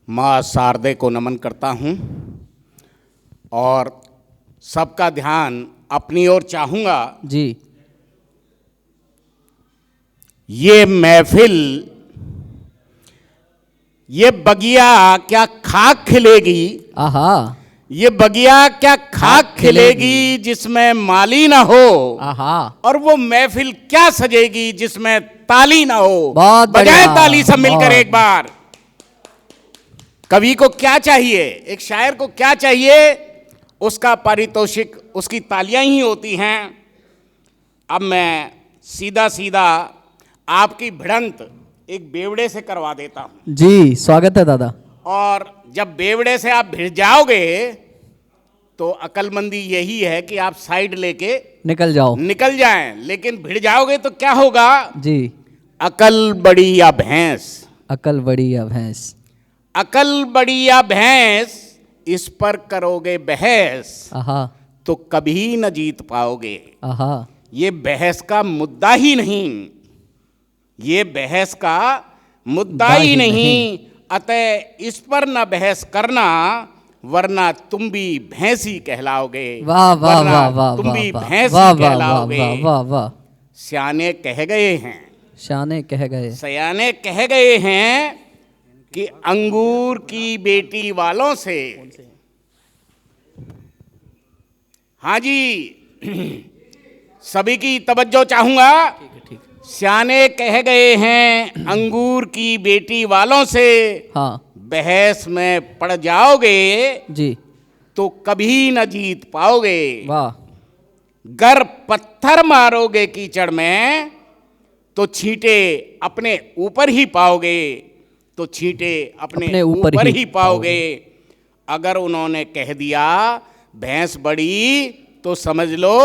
माँ शारदे को नमन करता हूँ और सबका ध्यान अपनी ओर चाहूँगा। जी। ये महफिल, ये बगिया क्या खाक खिलेगी, आहा। ये बगिया क्या खाक खिलेगी जिसमें माली ना हो, आहा। और वो महफिल क्या सजेगी जिसमें ताली ना हो। बहुत बजाएं बढ़िया, ताली सब मिलकर बहुत। एक बार। कवि को क्या चाहिए, एक शायर को क्या चाहिए, उसका पारितोषिक उसकी तालियां ही होती हैं। अब मैं सीधा सीधा आपकी भिड़ंत एक बेवड़े से करवा देता हूं। जी, स्वागत है दादा। और जब बेवड़े से आप भिड़ जाओगे तो अक्लमंदी यही है कि आप साइड लेके निकल जाओ। निकल जाएं, लेकिन भिड़ जाओगे तो क्या होगा। जी। अकल बड़ी या भैंस, अकल बड़ी या भैंस, अकल बड़ी या भैंस, इस पर करोगे बहस आहा। तो कभी न जीत पाओगे। आहा। ये बहस का मुद्दा ही नहीं, ये बहस का मुद्दा ही नहीं। अतः इस पर न बहस करना, वरना तुम भी भैंसी कहलाओगे। वाह वाह वरना वाह वाह तुम भी वाह वाह भैंसी वाह वाह कहलाओगे। वाह वाह वाह। सियाने कह गए हैं, शाने कह गए। सयाने कह गए हैं कि अंगूर की बेटी वालों से, हाँ जी, सभी की तवज्जो चाहूंगा। सियाने कह गए हैं अंगूर की बेटी वालों से, हाँ बहस में पड़ जाओगे जी। तो कभी न जीत पाओगे। वाह। गर पत्थर मारोगे कीचड़ में तो छींटे अपने ऊपर ही पाओगे, तो छींटे अपने ऊपर ही पाओगे। अगर उन्होंने कह दिया भैंस बड़ी तो समझ लो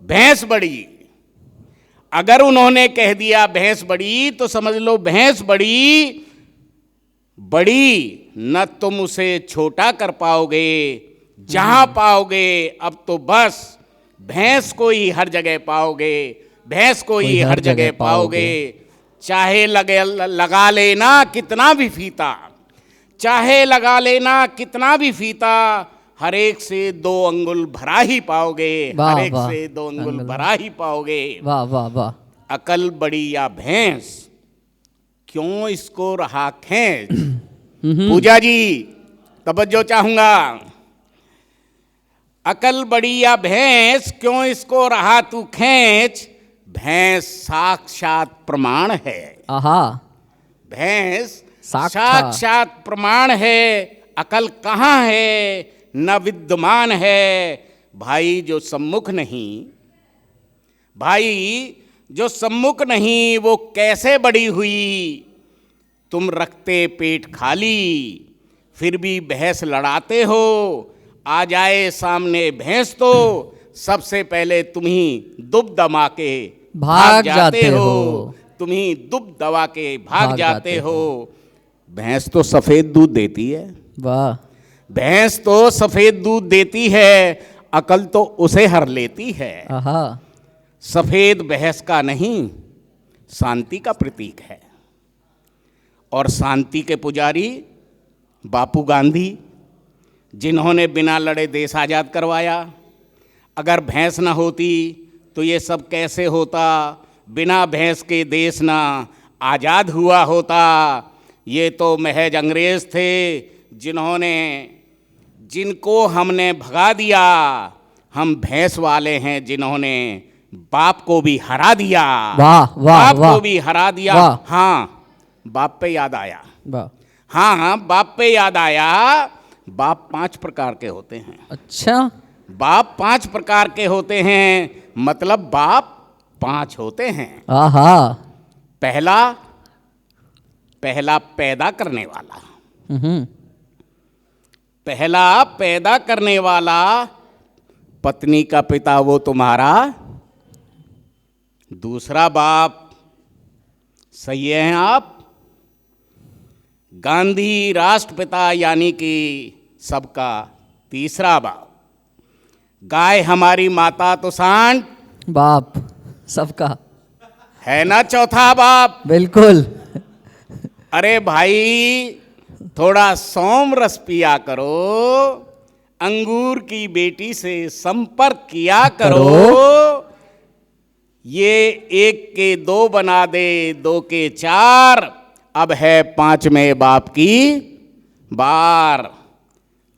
भैंस बड़ी, अगर उन्होंने कह दिया भैंस बड़ी तो समझ लो भैंस बड़ी। बड़ी न तुम उसे छोटा कर पाओगे, जहां पाओगे अब तो बस भैंस को ही हर जगह पाओगे, भैंस को ही हर जगह पाओगे। चाहे लगा लेना कितना भी फीता, चाहे लगा लेना कितना भी फीता, हर एक से 2 अंगुल भरा ही पाओगे, हर एक से 2 अंगुल भरा ही पाओगे। वाह वाह वाह। अकल बड़ी या भैंस, क्यों इसको रहा खींच। पूजा जी तवज्जो चाहूंगा। अकल बड़ी या भैंस, क्यों इसको रहा तू खींच। भैंस साक्षात प्रमाण है, आहा। भैंस साक्षात प्रमाण है। अकल कहाँ है, न विद्यमान है। भाई जो सम्मुख नहीं, भाई जो सम्मुख नहीं, वो कैसे बड़ी हुई। तुम रखते पेट खाली, फिर भी बहस लड़ाते हो। आ जाए सामने भैंस तो सबसे पहले तुम ही दुब दमा के भाग जाते हो। तुम ही दुब दबा के भाग जाते हो। भैंस तो सफेद दूध देती है, वाह। भैंस तो सफेद दूध देती है, अकल तो उसे हर लेती है। आहा। सफेद बहस का नहीं, शांति का प्रतीक है। और शांति के पुजारी बापू गांधी, जिन्होंने बिना लड़े देश आज़ाद करवाया। अगर भैंस ना होती तो ये सब कैसे होता, बिना भैंस के देश ना आज़ाद हुआ होता। ये तो महज अंग्रेज थे जिनको हमने भगा दिया। हम भैंस वाले हैं जिन्होंने बाप को भी हरा दिया। वाह वाह बाप वाह। को भी हरा दिया। हाँ, बाप पे याद आया। वाह। हाँ हाँ, बाप पे याद आया। बाप 5 प्रकार के होते हैं। अच्छा। बाप 5 प्रकार के होते हैं, मतलब बाप 5 होते हैं। आहा। पहला पैदा करने वाला, पहला पैदा करने वाला। पत्नी का पिता वो तुम्हारा दूसरा बाप। सही हैं आप। गांधी राष्ट्रपिता यानी कि सबका तीसरा बाप। गाय हमारी माता तो सांड बाप सबका है ना चौथा बाप। बिल्कुल। अरे भाई, थोड़ा सोम रस पिया करो, अंगूर की बेटी से संपर्क किया करो। ये एक के दो बना दे, दो के चार, अब है पांचवें बाप की बार।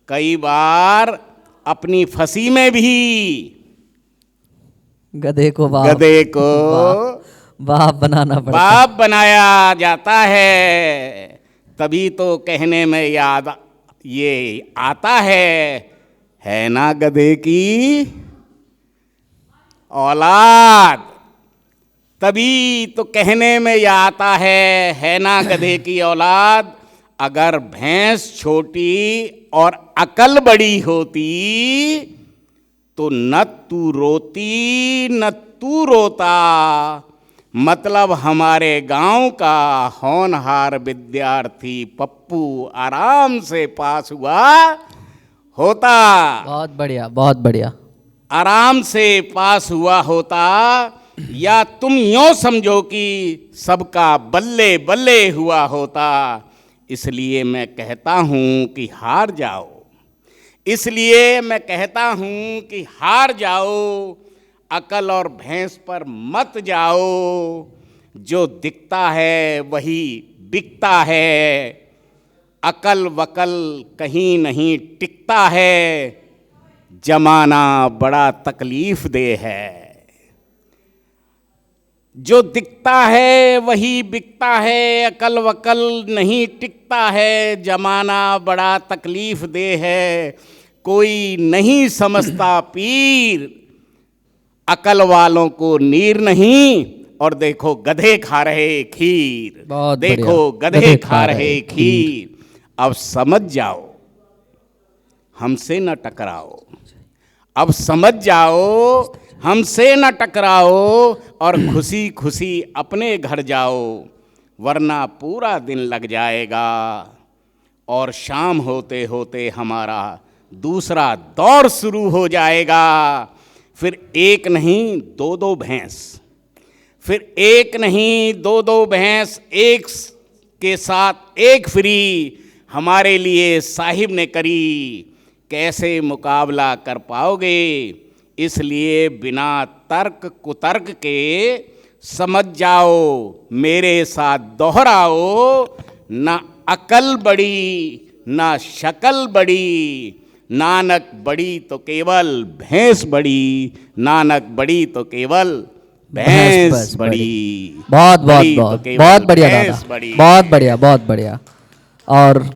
कई बार अपनी फंसी में भी गधे को गधे को बाप बनाना पड़ता है। बाप बनाया जाता है। तभी तो कहने में याद ये आता है ना गधे की औलाद। तभी तो कहने में यह आता है ना गधे की औलाद। अगर भैंस छोटी और अकल बड़ी होती तो न तू रोती न तू रोता। मतलब हमारे गांव का होनहार विद्यार्थी पप्पू आराम से पास हुआ होता। बहुत बढ़िया, बहुत बढ़िया। आराम से पास हुआ होता। या तुम यूं समझो कि सबका बल्ले बल्ले हुआ होता। इसलिए मैं कहता हूं कि हार जाओ। इसलिए मैं कहता हूं कि हार जाओ। अकल और भैंस पर मत जाओ। जो दिखता है वही बिकता है। अकल वकल कहीं नहीं टिकता है। जमाना बड़ा तकलीफ दे है। जो दिखता है वही बिकता है। अकल वकल नहीं टिकता है। जमाना बड़ा तकलीफ दे है। कोई नहीं समझता पीर, अकल वालों को नीर नहीं। और देखो गधे खा रहे खीर। बहुत देखो बढ़िया। गधे खा रहे खीर। अब समझ जाओ, हमसे न टकराओ। अब समझ जाओ, हमसे न टकराओ। और खुशी खुशी अपने घर जाओ। वरना पूरा दिन लग जाएगा और शाम होते होते हमारा दूसरा दौर शुरू हो जाएगा। फिर एक नहीं दो दो भैंस, फिर एक नहीं दो दो भैंस, एक के साथ एक फ्री हमारे लिए साहिब ने करी। कैसे मुकाबला कर पाओगे? इसलिए बिना तर्क कुतर्क के समझ जाओ, मेरे साथ दोहराओ। ना अकल बड़ी ना शकल बड़ी। नानक बड़ी तो केवल भैंस बड़ी। नानक बड़ी तो केवल भैंस बड़ी। बहुत बहुत बड़ी तो बहुत केवल बहुत बढ़िया भैंस दादा, बड़ी। बहुत बढ़िया, बहुत बढ़िया। और